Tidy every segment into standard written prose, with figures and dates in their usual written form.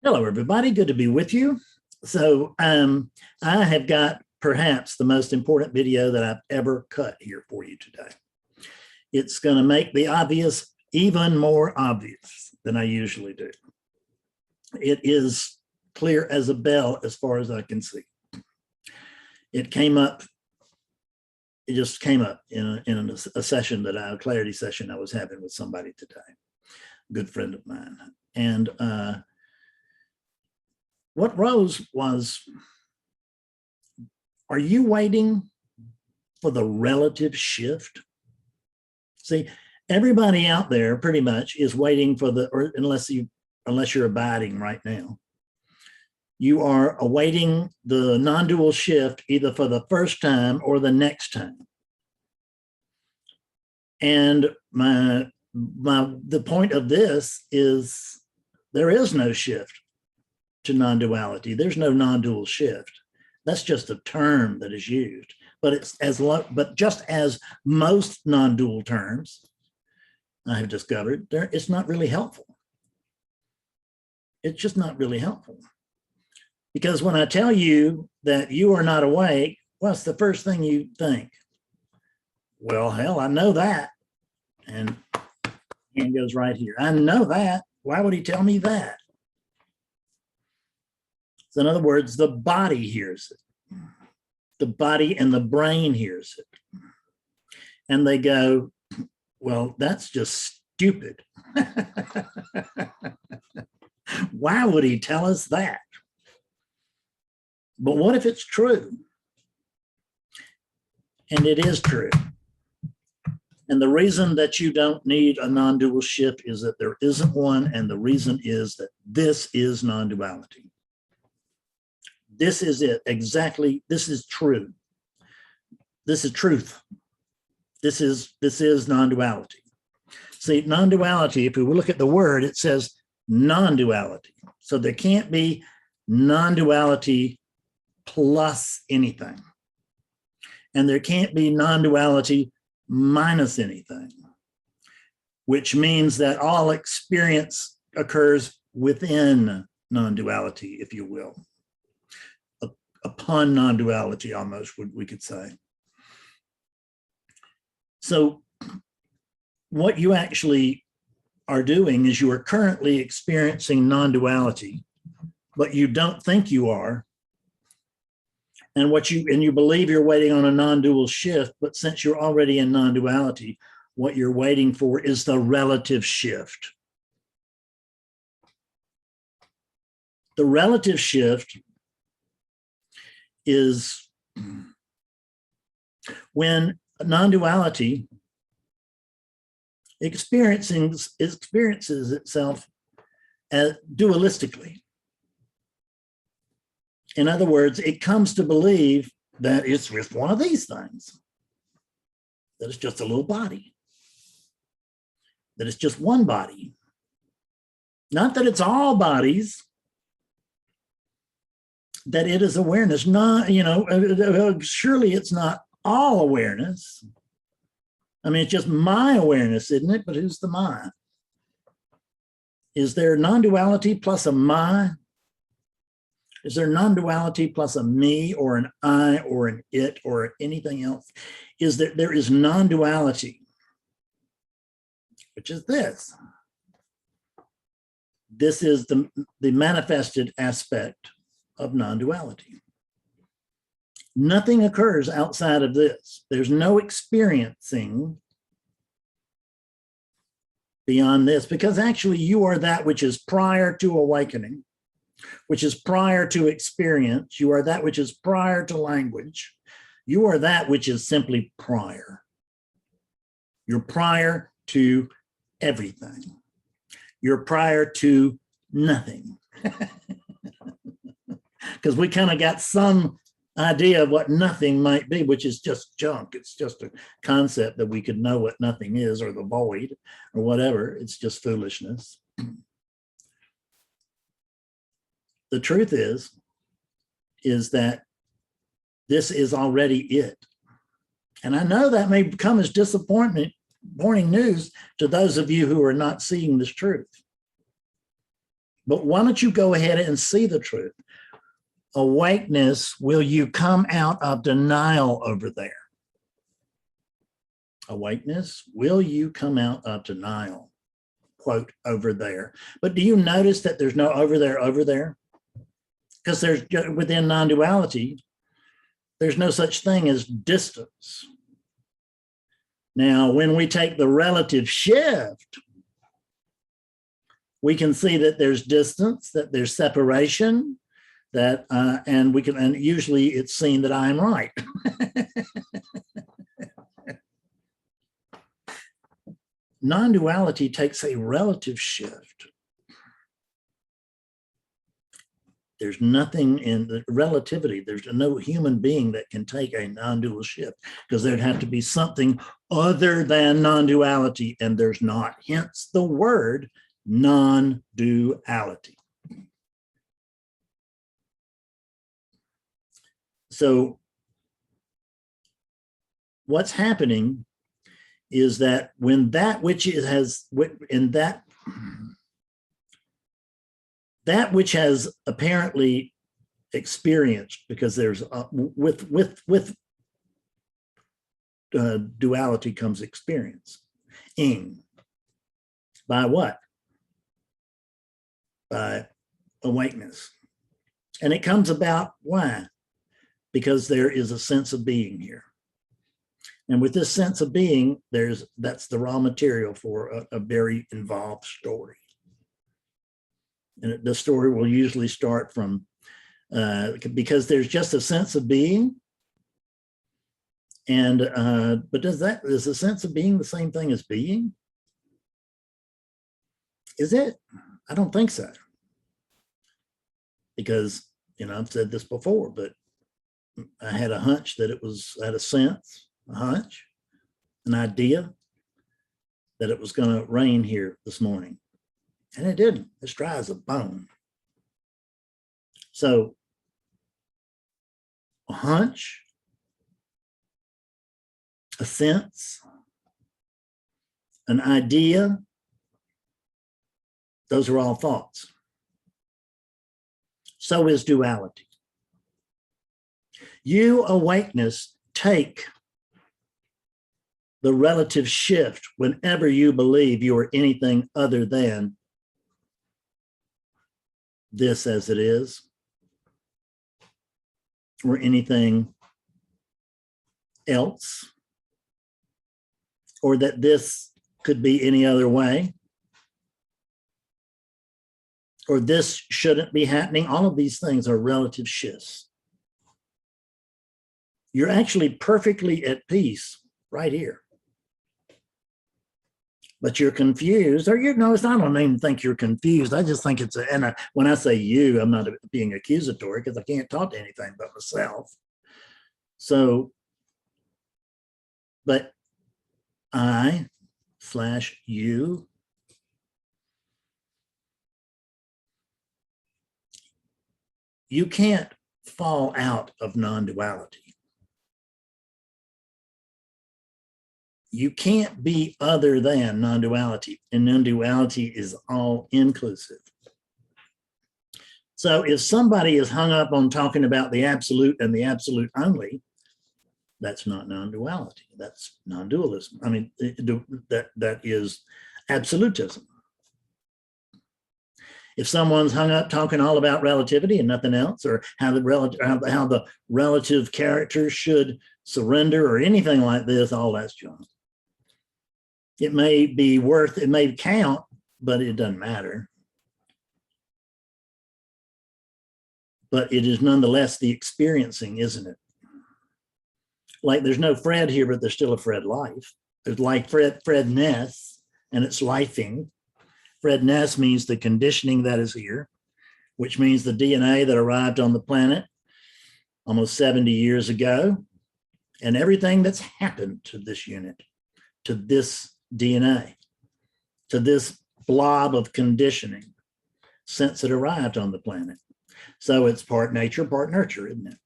Hello, everybody. Good to be with you. So I have got perhaps the most important video that I've ever cut here for you today. It's going to make the obvious even more obvious than I usually do. It is clear as a bell as far as I can see. It came up. It just came up in a session that a clarity session I was having with somebody today, a good friend of mine. And what rose was, are you waiting for the relative shift? See, everybody out there pretty much is waiting for the, or unless you're abiding right now, you are awaiting the non-dual shift either for the first time or the next time. And the point of this is there is no shift to non-duality. There's no non-dual shift. That's just a term that is used, but but just as most non-dual terms I have discovered, it's not really helpful. It's just not really helpful. Because when I tell you that you are not awake, what's the first thing you think? Well, hell, I know that. And hand goes right here. I know that. Why would he tell me that? So in other words, the body hears it. The body and the brain hears it. And they go, well, that's just stupid. Why would he tell us that? But what if it's true? And it is true. And the reason that you don't need a non-dual shift is that there isn't one. And the reason is that this is non-duality. This is it, exactly. This is true. This is truth. This is non-duality. See, non-duality, if we look at the word, it says non-duality. So there can't be non-duality plus anything. And there can't be non-duality minus anything, which means that all experience occurs within non-duality, if you will. Upon non-duality, almost, we could say. So what you actually are doing is you are currently experiencing non-duality, but you don't think you are. And you believe you're waiting on a non-dual shift, but since you're already in non-duality, what you're waiting for is the relative shift. The relative shift is when non-duality experiences itself as dualistically. In other words, it comes to believe that it's just one of these things, that it's just a little body, that it's just one body. Not that it's all bodies, that it is awareness. Not, surely it's not all awareness. I mean, it's just my awareness, isn't it? But who's the my? Is there non-duality plus a my? Is there non-duality plus a me or an I or an it or anything else? Is there is non-duality, which is this. This is the manifested aspect of non-duality. Nothing occurs outside of this. There's no experiencing beyond this, because actually you are that which is prior to awakening, which is prior to experience. You are that which is prior to language. You are that which is simply prior. You're prior to everything. You're prior to nothing. Because we kind of got some idea of what nothing might be, which is just junk. It's just a concept that we could know what nothing is, or the void, or whatever. It's just foolishness. The truth is that this is already it. And I know that may come as disappointing news to those of you who are not seeing this truth. But why don't you go ahead and see the truth? Awakeness, will you come out of denial over there? Awakeness, will you come out of denial? Quote, over there. But do you notice that there's no over there? Because there's, within non-duality, there's no such thing as distance. Now, when we take the relative shift, we can see that there's distance, that there's separation, that and we can, and usually it's seen that I'm right. Non-duality takes a relative shift. There's nothing in the relativity. There's no human being that can take a non-dual shift, because there'd have to be something other than non-duality, and there's not. Hence the word non-duality. So what's happening is that when that which has that which has apparently experienced, because there's with duality comes experience. By what? By awakeness. And it comes about, why? Because there is a sense of being here. And with this sense of being, that's the raw material for a very involved story. And the story will usually start from, because there's just a sense of being. And, but is the sense of being the same thing as being? Is it? I don't think so. Because, I've said this before, but I had a hunch that I had a sense, a hunch, an idea that it was going to rain here this morning. And it didn't. It's dry as a bone. So a hunch, a sense, an idea, those are all thoughts. So is duality. You, awakeness, take the relative shift whenever you believe you are anything other than this as it is, or anything else, or that this could be any other way, or this shouldn't be happening. All of these things are relative shifts. You're actually perfectly at peace right here. But you're confused, or I don't even think you're confused. I just think when I say you, I'm not being accusatory, because I can't talk to anything but myself. So, but I/you, you can't fall out of non-duality. You can't be other than non-duality, and non-duality is all inclusive. So if somebody is hung up on talking about the absolute and the absolute only, that's not non-duality. That's non-dualism. I mean, that is absolutism. If someone's hung up talking all about relativity and nothing else, or how the relative character should surrender or anything like this, all that's junk. It may it may count, but it doesn't matter. But it is nonetheless the experiencing, isn't it? Like there's no Fred here, but there's still a Fred life. There's like Fredness, and it's lifing. Fredness means the conditioning that is here, which means the DNA that arrived on the planet almost 70 years ago, and everything that's happened to this unit, to this DNA, to this blob of conditioning since it arrived on the planet. So it's part nature, part nurture, isn't it?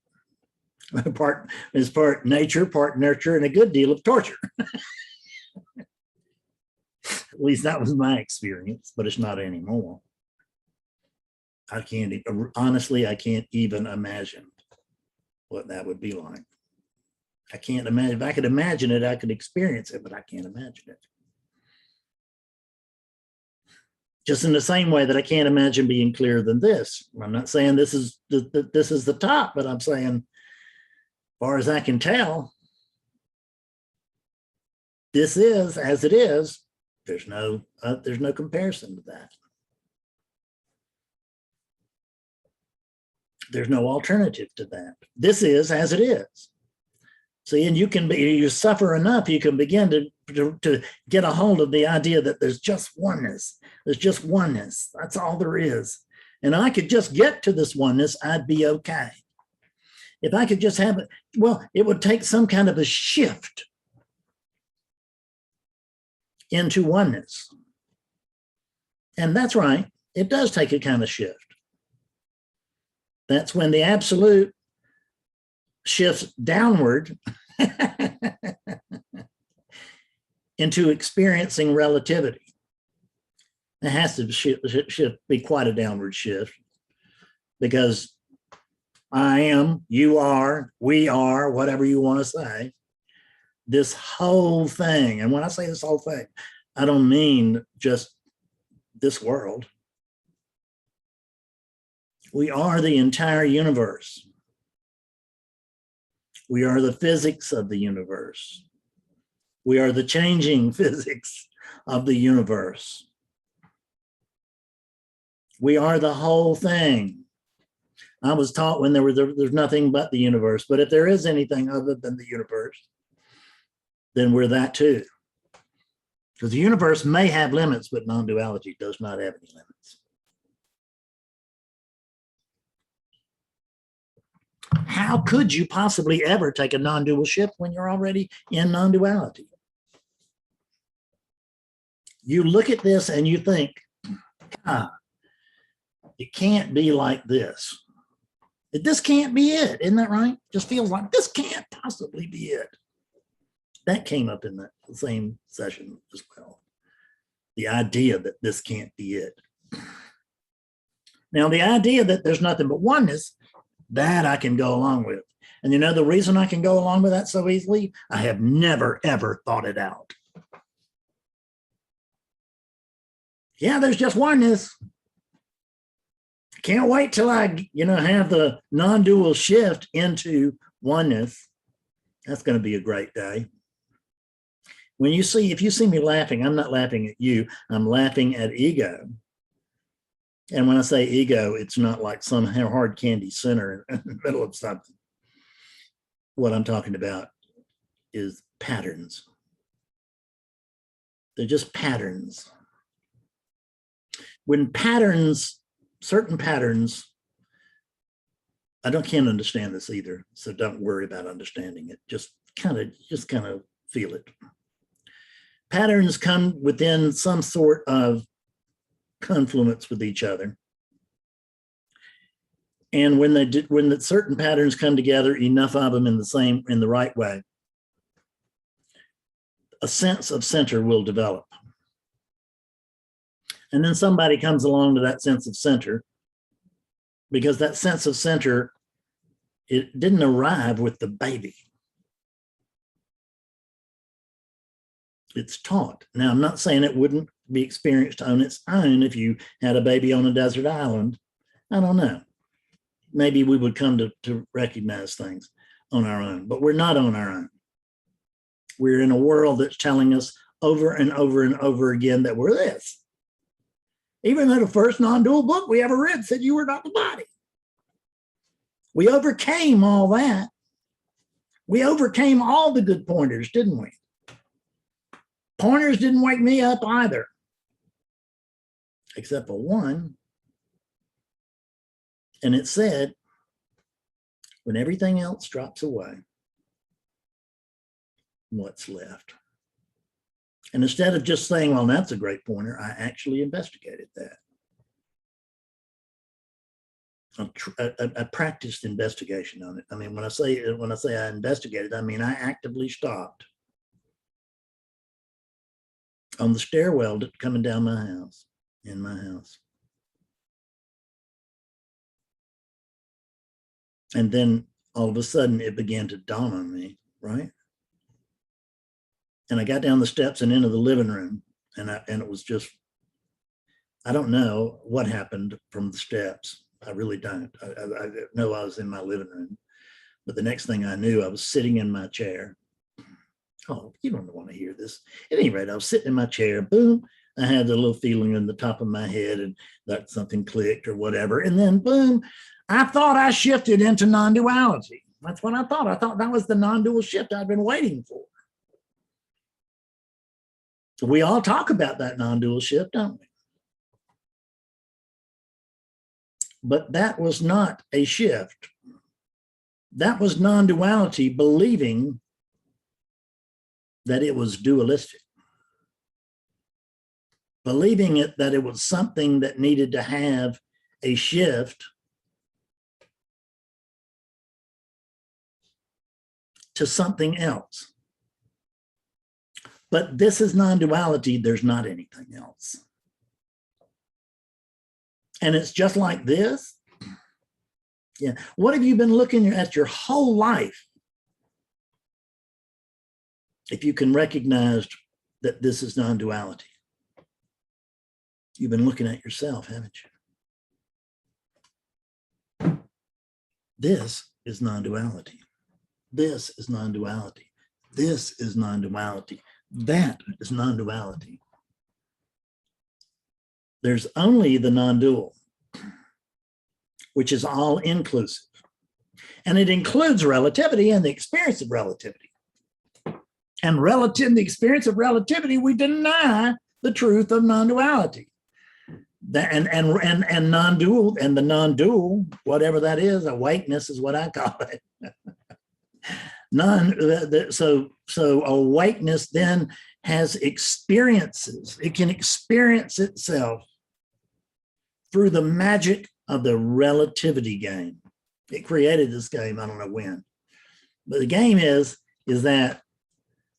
It's part nature, part nurture, and a good deal of torture. At least that was my experience, but it's not anymore. I can't, honestly, I can't even imagine what that would be like. I can't imagine. If I could imagine it, I could experience it, but I can't imagine it. Just in the same way that I can't imagine being clearer than this. I'm not saying this is the top, but I'm saying, as far as I can tell, this is as it is. There's no comparison to that. There's no alternative to that. This is as it is. See, and you suffer enough, you can begin to get a hold of the idea that there's just oneness. There's just oneness. That's all there is. And I could just get to this oneness, I'd be okay. If I could just have it, well, it would take some kind of a shift into oneness. And that's right. It does take a kind of shift. That's when the absolute shifts downward into experiencing relativity. It has to be quite a downward shift, because I am, you are, we are, whatever you want to say, this whole thing. And when I say this whole thing, I don't mean just this world. We are the entire universe. We are the physics of the universe. We are the changing physics of the universe. We are the whole thing. I was taught when there's nothing but the universe, but if there is anything other than the universe, then we're that too. Because the universe may have limits, but non-duality does not have any limits. How could you possibly ever take a non-dual shift when you're already in non-duality? You look at this and you think, God, it can't be like this. This can't be it. Isn't that right? Just feels like this can't possibly be it. That came up in the same session as well. The idea that this can't be it. Now, the idea that there's nothing but oneness, that I can go along with. And you know the reason I can go along with that so easily? I have never, ever thought it out. Yeah, there's just oneness. Can't wait till I, have the non-dual shift into oneness. That's going to be a great day. If you see me laughing, I'm not laughing at you. I'm laughing at ego. And when I say ego, it's not like some hard candy center in the middle of something. What I'm talking about is patterns. They're just patterns. When certain patterns, I can't understand this either, so don't worry about understanding it. Just kind of feel it. Patterns come within some sort of confluence with each other. And when the certain patterns come together, enough of them in the right way, a sense of center will develop. And then somebody comes along to that sense of center, because that sense of center, it didn't arrive with the baby. It's taught. Now, I'm not saying it wouldn't be experienced on its own if you had a baby on a desert island. I don't know. Maybe we would come to recognize things on our own, but we're not on our own. We're in a world that's telling us over and over and over again that we're this. Even though the first non-dual book we ever read said you were not the body. We overcame all that. We overcame all the good pointers, didn't we? Pointers didn't wake me up either, except for one. And it said, when everything else drops away, what's left? And instead of just saying, well, that's a great pointer, I actually investigated that. I practiced investigation on it. I mean, when I say I investigated, I mean I actively stopped on the stairwell coming down my house, in my house. And then all of a sudden it began to dawn on me, right? And I got down the steps and into the living room, and it was just, I don't know what happened from the steps. I really don't. I know I was in my living room, but the next thing I knew, I was sitting in my chair. Oh, you don't want to hear this. At any rate, I was sitting in my chair, boom, I had a little feeling in the top of my head and that something clicked or whatever. And then boom, I thought I shifted into non-duality. That's what I thought. I thought that was the non-dual shift I'd been waiting for. We all talk about that non-dual shift, don't we? But that was not a shift. That was non-duality, believing that it was dualistic. Believing it that it was something that needed to have a shift to something else. But this is non-duality, there's not anything else. And it's just like this. Yeah. What have you been looking at your whole life? If you can recognize that this is non-duality. You've been looking at yourself, haven't you? This is non-duality. This is non-duality. This is non-duality. That is non-duality. There's only the non-dual, which is all inclusive. And it includes relativity and the experience of relativity. And in the experience of relativity, we deny the truth of non-duality. And non-dual, and the non-dual, whatever that is, awakeness is what I call it. So awakeness then has experiences. It can experience itself through the magic of the relativity game. It created this game, I don't know when. But the game is that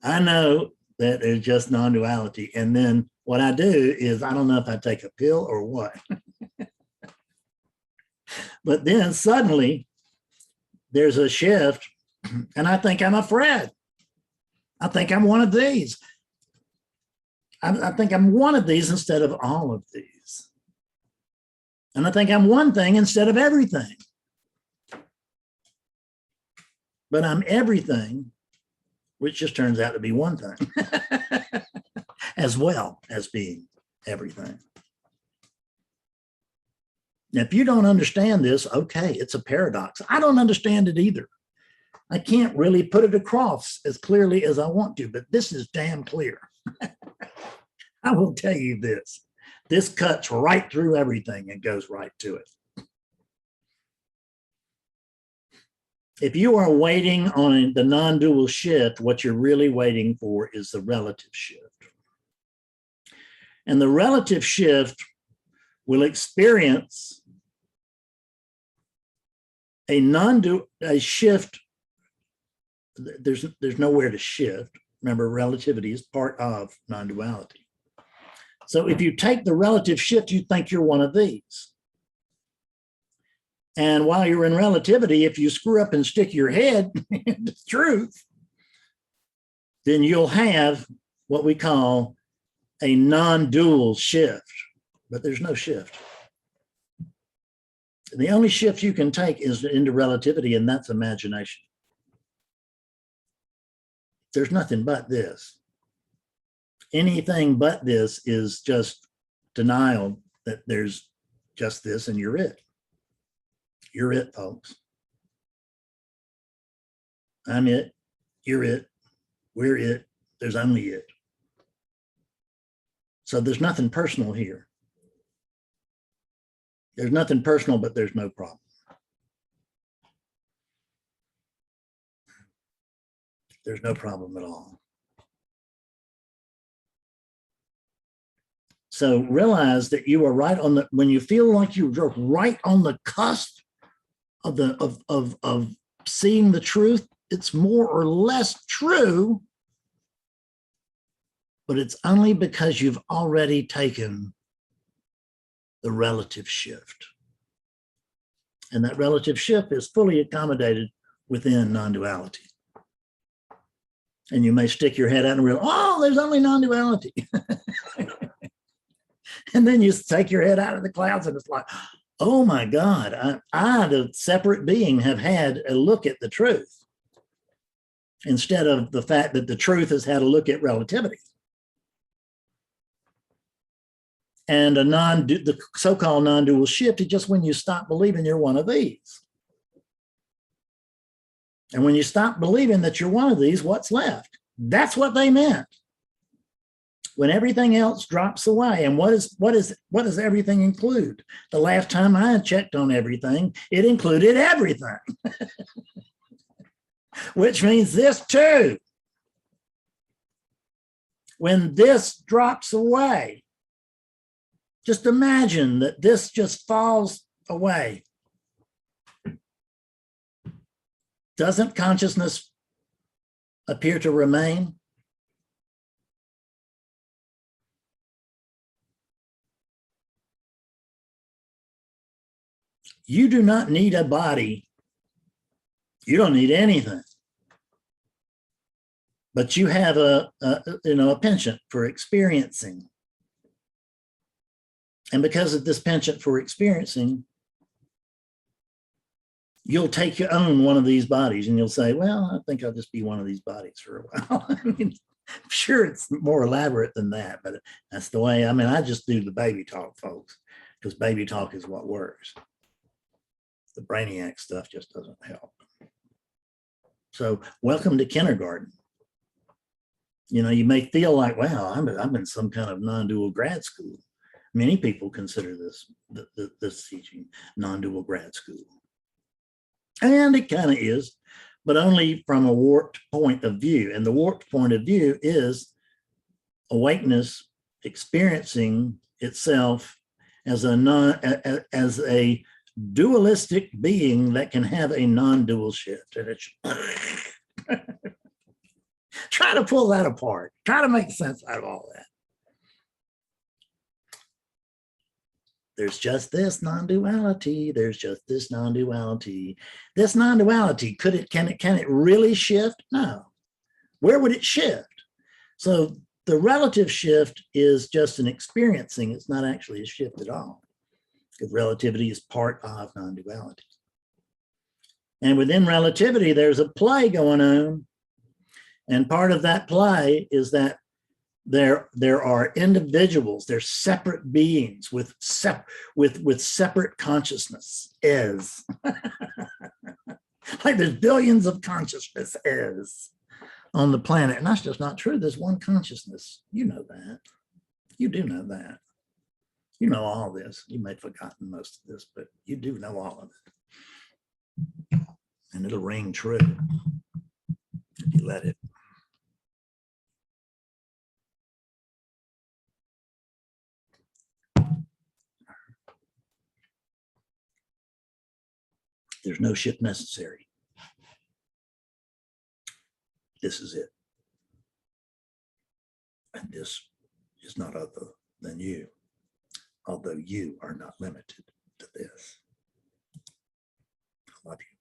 I know that there's just non-duality. And then what I do is, I don't know if I take a pill or what. But then suddenly there's a shift, and I think I'm a Fred. I think I'm one of these. I think I'm one of these instead of all of these. And I think I'm one thing instead of everything. But I'm everything, which just turns out to be one thing, as well as being everything. Now, if you don't understand this, okay, it's a paradox. I don't understand it either. I can't really put it across as clearly as I want to, but this is damn clear. I will tell you this. This cuts right through everything and goes right to it. If you are waiting on the non-dual shift, what you're really waiting for is the relative shift. And the relative shift will experience a shift. There's nowhere to shift. Remember, relativity is part of non-duality. So if you take the relative shift, you think you're one of these. And while you're in relativity, if you screw up and stick your head into truth, then you'll have what we call a non-dual shift, but there's no shift. The only shift you can take is into relativity, and that's imagination. There's nothing but this. Anything but this is just denial that there's just this and you're it. You're it, folks. I'm it. You're it. We're it. There's only it. So there's nothing personal here. There's nothing personal, but there's no problem. There's no problem at all. So realize that you are right on the, when you feel like you're right on the cusp of seeing the truth, it's more or less true, but it's only because you've already taken the relative shift. And that relative shift is fully accommodated within non-duality. And you may stick your head out and realize, oh, there's only non-duality. And then you take your head out of the clouds and it's like, oh my God, I, the separate being, have had a look at the truth instead of the fact that the truth has had a look at relativity. And the so-called non-dual shift is just when you stop believing you're one of these. And when you stop believing that you're one of these, what's left? That's what they meant. When everything else drops away. And what does everything include? The last time I checked on everything, it included everything. Which means this too. When this drops away, just imagine that this just falls away. Doesn't consciousness appear to remain? You do not need a body. You don't need anything. But you have a penchant for experiencing. And because of this penchant for experiencing, you'll take your own one of these bodies and you'll say, well, I think I'll just be one of these bodies for a while. I mean, I'm sure it's more elaborate than that, but that's the way. I mean, I just do the baby talk, folks, because baby talk is what works. The brainiac stuff just doesn't help. So welcome to kindergarten. You know, you may feel like, wow, I'm in some kind of non-dual grad school. Many people consider this teaching non-dual grad school. And it kind of is, but only from a warped point of view. And the warped point of view is awakeness experiencing itself as a dualistic being that can have a non-dual shift. And it's try to pull that apart. Try to make sense out of all that. There's just this non-duality. There's just this non-duality. This non-duality, can it really shift? No. Where would it shift? So the relative shift is just an experiencing. It's not actually a shift at all. Because relativity is part of non-duality. And within relativity, there's a play going on. And part of that play is that there are individuals, they're separate beings with separate consciousness is. Like there's billions of consciousnesses on the planet. And that's just not true. There's one consciousness. You know that. You do know that. You know all this. You may have forgotten most of this, but you do know all of it. And it'll ring true if you let it. There's no shift necessary. This is it. And this is not other than you, although you are not limited to this. I love you.